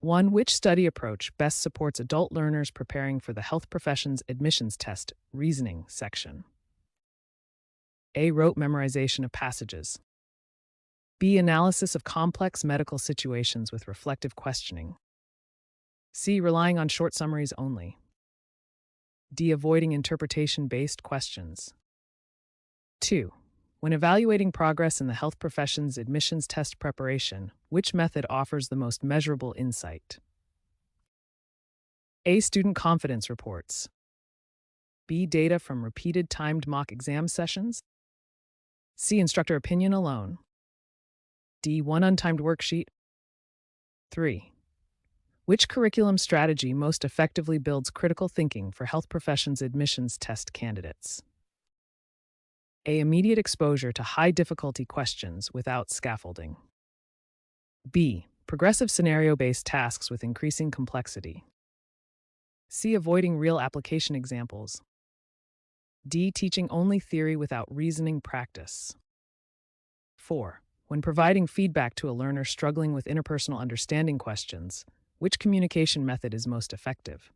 1. Which study approach best supports adult learners preparing for the health professions admissions test reasoning section? A. Rote memorization of passages. B. Analysis of complex medical situations with reflective questioning. C. Relying on short summaries only. D. Avoiding interpretation-based questions. 2. When evaluating progress in the health professions admissions test preparation, which method offers the most measurable insight? A. Student confidence reports. B. Data from repeated timed mock exam sessions. C. Instructor opinion alone. D. One untimed worksheet. 3. Which curriculum strategy most effectively builds critical thinking for health professions admissions test candidates? A. Immediate exposure to high-difficulty questions without scaffolding. B. Progressive scenario-based tasks with increasing complexity. C. Avoiding real application examples. D. Teaching only theory without reasoning practice. 4. When providing feedback to a learner struggling with interpersonal understanding questions, which communication method is most effective?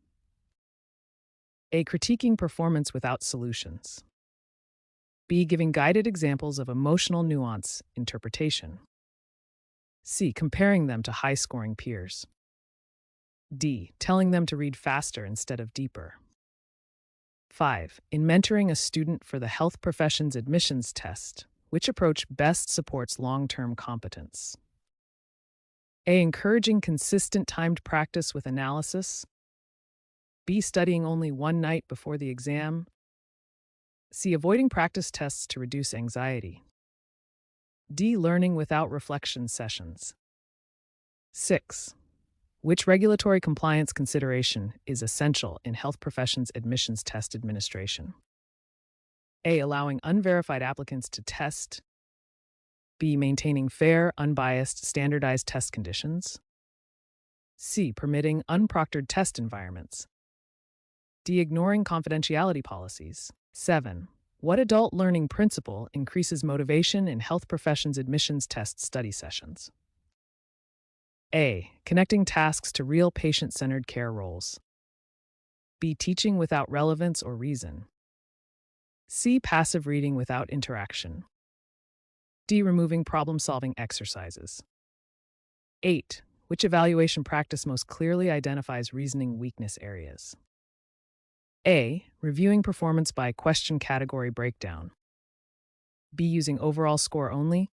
A. Critiquing performance without solutions. B. Giving guided examples of emotional nuance interpretation. C. Comparing them to high-scoring peers. D. Telling them to read faster instead of deeper. 5. In mentoring a student for the health professions admissions test, which approach best supports long-term competence? A. Encouraging consistent timed practice with analysis. B. Studying only one night before the exam. C. Avoiding practice tests to reduce anxiety. D. Learning without reflection sessions. 6. Which regulatory compliance consideration is essential in health professions admissions test administration? A. Allowing unverified applicants to test. B. Maintaining fair, unbiased, standardized test conditions. C. Permitting unproctored test environments. D. Ignoring confidentiality policies. 7. What adult learning principle increases motivation in health professions admissions test study sessions? A. Connecting tasks to real patient-centered care roles. B. Teaching without relevance or reason. C. Passive reading without interaction. D. Removing problem-solving exercises. 8. Which evaluation practice most clearly identifies reasoning weakness areas? A. Reviewing performance by question category breakdown. B. Using overall score only.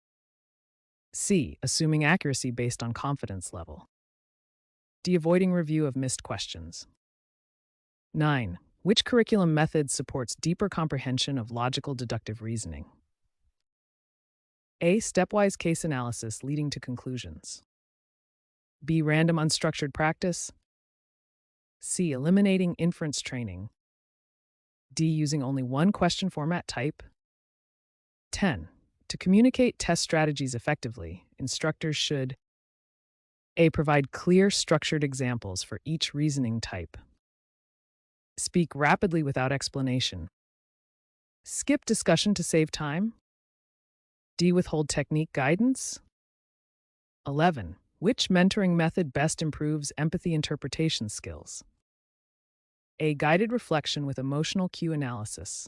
C. Assuming accuracy based on confidence level. D. Avoiding review of missed questions. 9. Which curriculum method supports deeper comprehension of logical deductive reasoning? A. Stepwise case analysis leading to conclusions. B. Random unstructured practice. C. Eliminating inference training. D. Using only one question format type. 10. To communicate test strategies effectively, instructors should A. Provide clear, structured examples for each reasoning type. Speak rapidly without explanation. Skip discussion to save time. D. Withhold technique guidance. 11. Which mentoring method best improves empathy interpretation skills? A. Guided reflection with emotional cue analysis.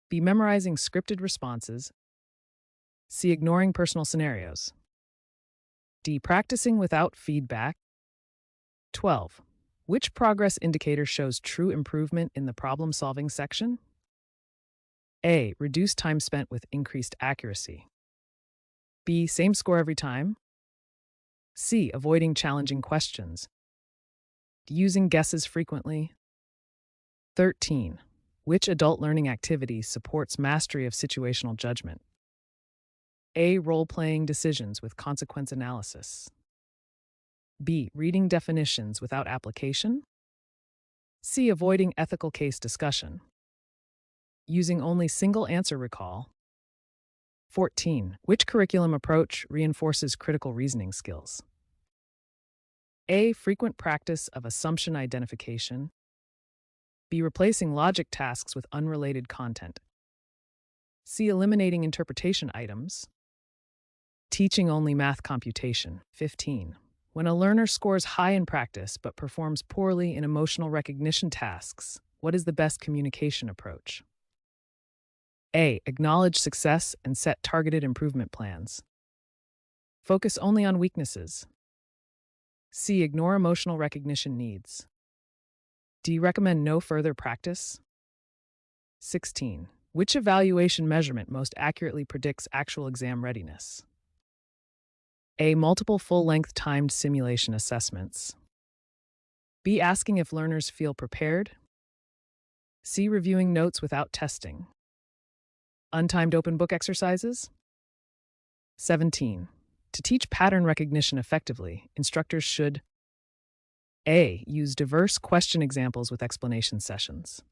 B. Memorizing scripted responses. C. Ignoring personal scenarios. D. Practicing without feedback. 12. Which progress indicator shows true improvement in the problem-solving section? A. Reduced time spent with increased accuracy. B. Same score every time. C. Avoiding challenging questions. D. Using guesses frequently. 13. Which adult learning activity supports mastery of situational judgment? A. Role-playing decisions with consequence analysis. B. Reading definitions without application. C. Avoiding ethical case discussion. Using only single answer recall. 14. Which curriculum approach reinforces critical reasoning skills? A. Frequent practice of assumption identification. B. Replacing logic tasks with unrelated content. C. Eliminating interpretation items. Teaching only math computation. 15. When a learner scores high in practice but performs poorly in emotional recognition tasks, what is the best communication approach? A. Acknowledge success and set targeted improvement plans. Focus only on weaknesses. C. Ignore emotional recognition needs. D. Recommend no further practice. 16. Which evaluation measurement most accurately predicts actual exam readiness? A. Multiple full-length timed simulation assessments. B. Asking if learners feel prepared. C. Reviewing notes without testing. Untimed open book exercises. 17. To teach pattern recognition effectively, instructors should A. Use diverse question examples with explanation sessions.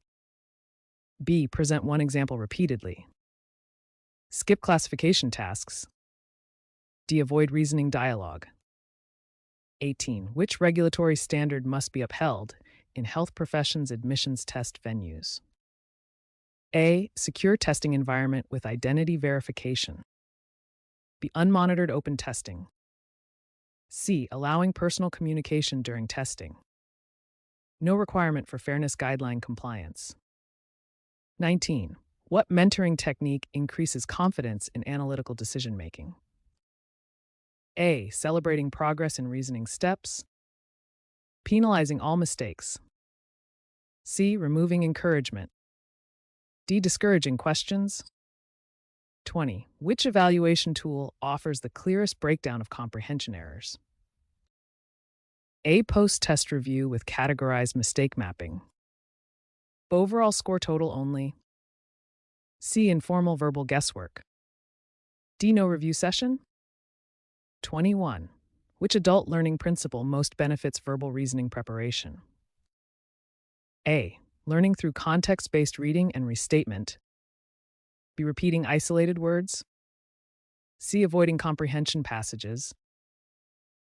B. Present one example repeatedly. Skip classification tasks. D. Avoid reasoning dialogue. 18. Which regulatory standard must be upheld in health professions admissions test venues? A. Secure testing environment with identity verification. B. Unmonitored open testing. C. Allowing personal communication during testing. No requirement for fairness guideline compliance. 19. What mentoring technique increases confidence in analytical decision-making? A. Celebrating progress in reasoning steps. Penalizing all mistakes. C. Removing encouragement. D. Discouraging questions. 20. Which evaluation tool offers the clearest breakdown of comprehension errors? A. Post-test review with categorized mistake mapping. Overall score total only. C. Informal verbal guesswork. D. No review session. 21. Which adult learning principle most benefits verbal reasoning preparation? A. Learning through context-based reading and restatement. B. Repeating isolated words. C. Avoiding comprehension passages.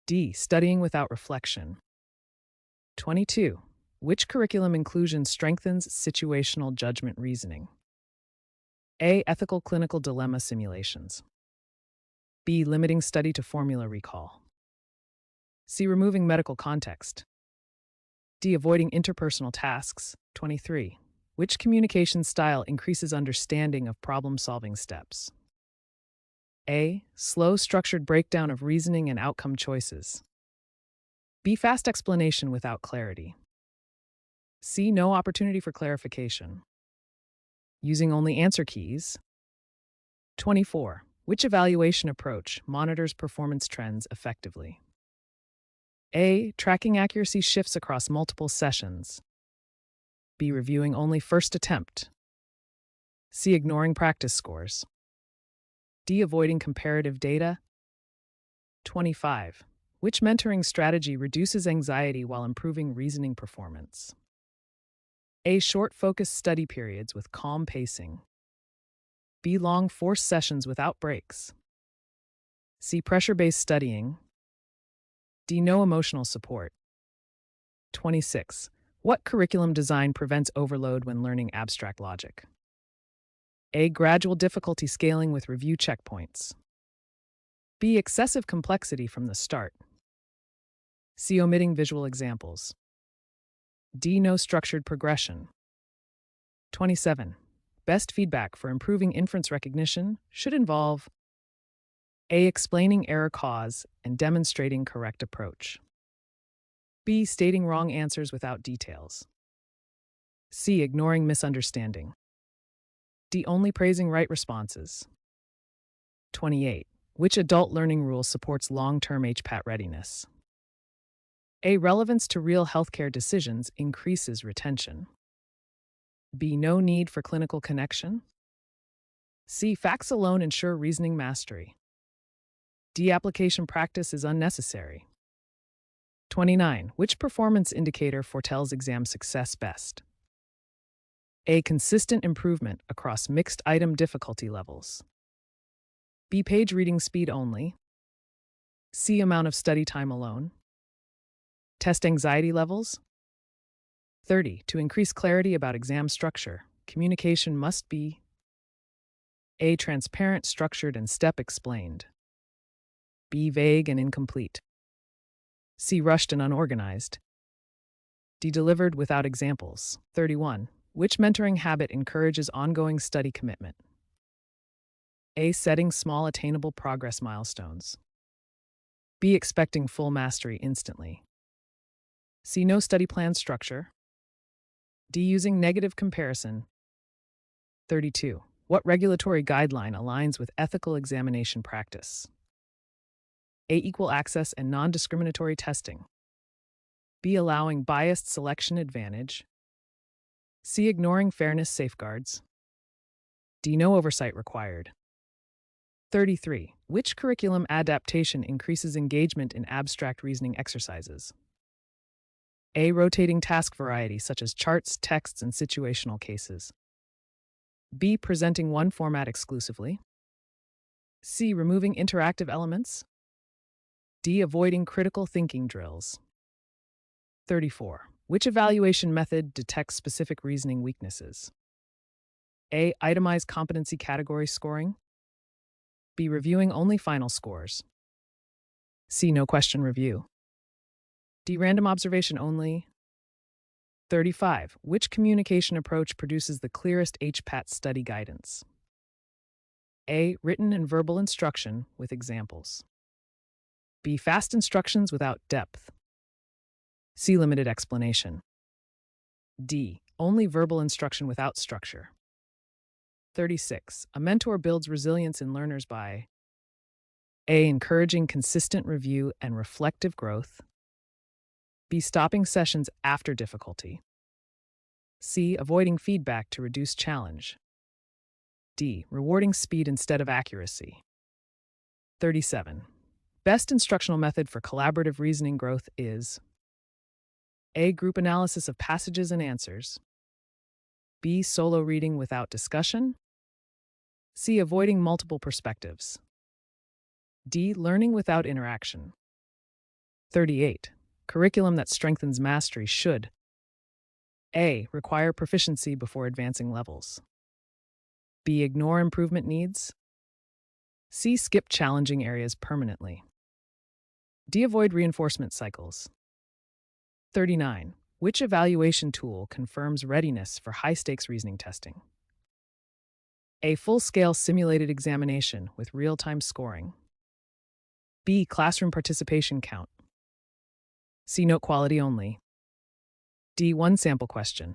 D. Studying without reflection. 22. Which curriculum inclusion strengthens situational judgment reasoning? A. Ethical clinical dilemma simulations. B. Limiting study to formula recall. C. Removing medical context. D. Avoiding interpersonal tasks. 23. Which communication style increases understanding of problem-solving steps? A. Slow, structured breakdown of reasoning and outcome choices. B. Fast explanation without clarity. C. No opportunity for clarification. Using only answer keys. 24. Which evaluation approach monitors performance trends effectively? A. Tracking accuracy shifts across multiple sessions. B. Reviewing only first attempt. C. Ignoring practice scores. D. Avoiding comparative data. 25. Which mentoring strategy reduces anxiety while improving reasoning performance? A. Short, focused study periods with calm pacing. B. Long, forced sessions without breaks. C. Pressure-based studying. D. No emotional support. 26. What curriculum design prevents overload when learning abstract logic? A. Gradual difficulty scaling with review checkpoints. B. Excessive complexity from the start. C. Omitting visual examples. D. No structured progression. 27. Best feedback for improving inference recognition should involve A. Explaining error cause and demonstrating correct approach. B. Stating wrong answers without details. C. Ignoring misunderstanding. D. Only praising right responses. 28. Which adult learning rule supports long-term HPAT readiness? A. Relevance to real healthcare decisions increases retention. B. No need for clinical connection. C. Facts alone ensure reasoning mastery. D. Application practice is unnecessary. 29. Which performance indicator foretells exam success best? A. Consistent improvement across mixed item difficulty levels. B. Page reading speed only. C. Amount of study time alone. Test anxiety levels. 30. To increase clarity about exam structure, communication must be A. Transparent, structured, and step explained. B. Vague and incomplete. C. Rushed and unorganized. D. Delivered without examples. 31. Which mentoring habit encourages ongoing study commitment? A. Setting small attainable progress milestones. B. Expecting full mastery instantly. C. No study plan structure. D. Using negative comparison. 32. What regulatory guideline aligns with ethical examination practice? A. Equal access and non-discriminatory testing. B. Allowing biased selection advantage. C. Ignoring fairness safeguards. D. No oversight required. 33. Which curriculum adaptation increases engagement in abstract reasoning exercises? A. Rotating task variety such as charts, texts, and situational cases. B. Presenting one format exclusively. C. Removing interactive elements. D. Avoiding critical thinking drills. 34. Which evaluation method detects specific reasoning weaknesses? A. Itemized competency category scoring. B. Reviewing only final scores. C. No question review. D. Random observation only. 35. Which communication approach produces the clearest HPAT study guidance? A. Written and verbal instruction with examples. B. Fast instructions without depth. C. Limited explanation. D. Only verbal instruction without structure. 36. A mentor builds resilience in learners by A. Encouraging consistent review and reflective growth. B. Stopping sessions after difficulty. C. Avoiding feedback to reduce challenge. D. Rewarding speed instead of accuracy. 37. Best instructional method for collaborative reasoning growth is A. Group analysis of passages and answers. B. Solo reading without discussion. C. Avoiding multiple perspectives. D. Learning without interaction. 38. Curriculum that strengthens mastery should A. Require proficiency before advancing levels. B. Ignore improvement needs. C. Skip challenging areas permanently. D. Avoid reinforcement cycles. 39. Which evaluation tool confirms readiness for high-stakes reasoning testing? A. Full-scale simulated examination with real-time scoring. B. Classroom participation count. C. Note quality only. D. One sample question.